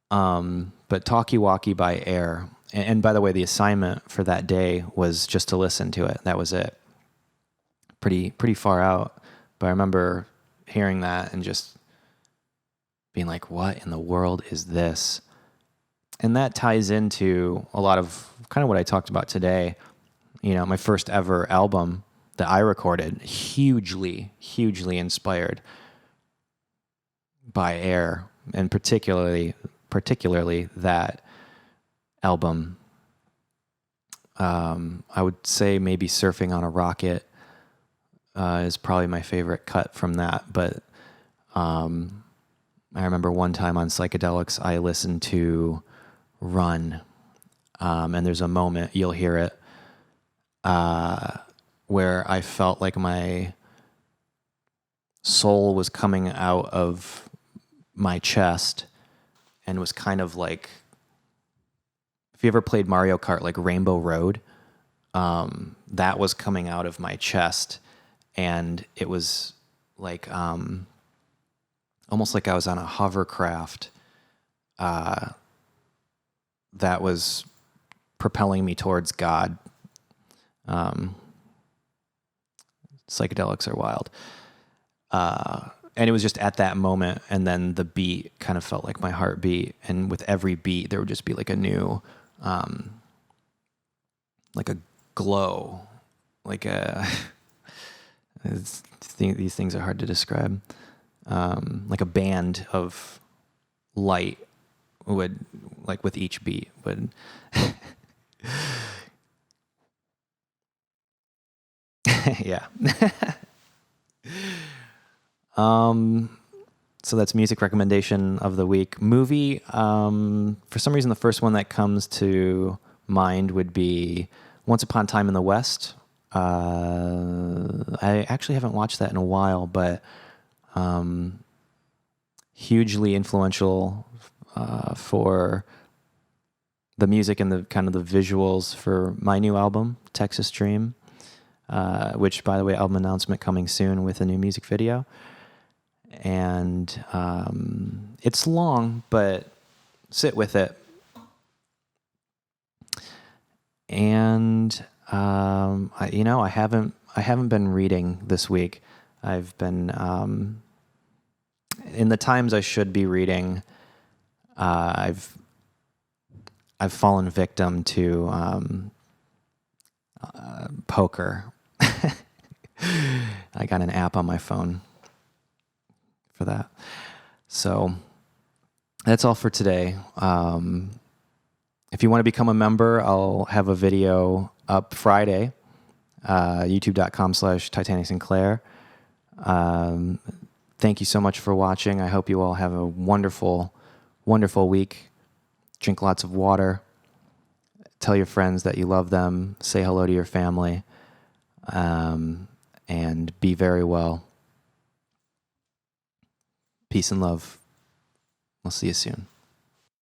But Talkie Walkie by Air. And by the way, the assignment for that day was just to listen to it. That was it. Pretty far out. But I remember hearing that and just being like, what in the world is this? And that ties into a lot of kind of what I talked about today. You know, my first ever album that I recorded, hugely inspired by Air, and particularly that album. I would say maybe Surfing on a Rocket is probably my favorite cut from that. But I remember one time on psychedelics, I listened to Run, and there's a moment, you'll hear it, where I felt like my soul was coming out of my chest and was kind of like, if you ever played Mario Kart, like Rainbow Road, that was coming out of my chest, and it was like almost like I was on a hovercraft that was propelling me towards God. Psychedelics are wild. And it was just at that moment, and then the beat kind of felt like my heartbeat, and with every beat there would just be like a new, like a glow, like a, these things are hard to describe, like a band of light would, like with each beat would, yeah. So that's music recommendation of the week. Movie, for some reason, the first one that comes to mind would be Once Upon a Time in the West. I actually haven't watched that in a while, but hugely influential for the music and the kind of the visuals for my new album, Texas Dream, which, by the way, album announcement coming soon with a new music video. And it's long, but sit with it. And I haven't been reading this week. I've been in the times I should be reading. I've fallen victim to poker. I got an app on my phone for that. So that's all for today. If you want to become a member, I'll have a video up Friday, youtube.com/Titanic Sinclair. Thank you so much for watching. I hope you all have a wonderful, wonderful week. Drink lots of water. Tell your friends that you love them. Say hello to your family. And be very well. Peace and love. We'll see you soon.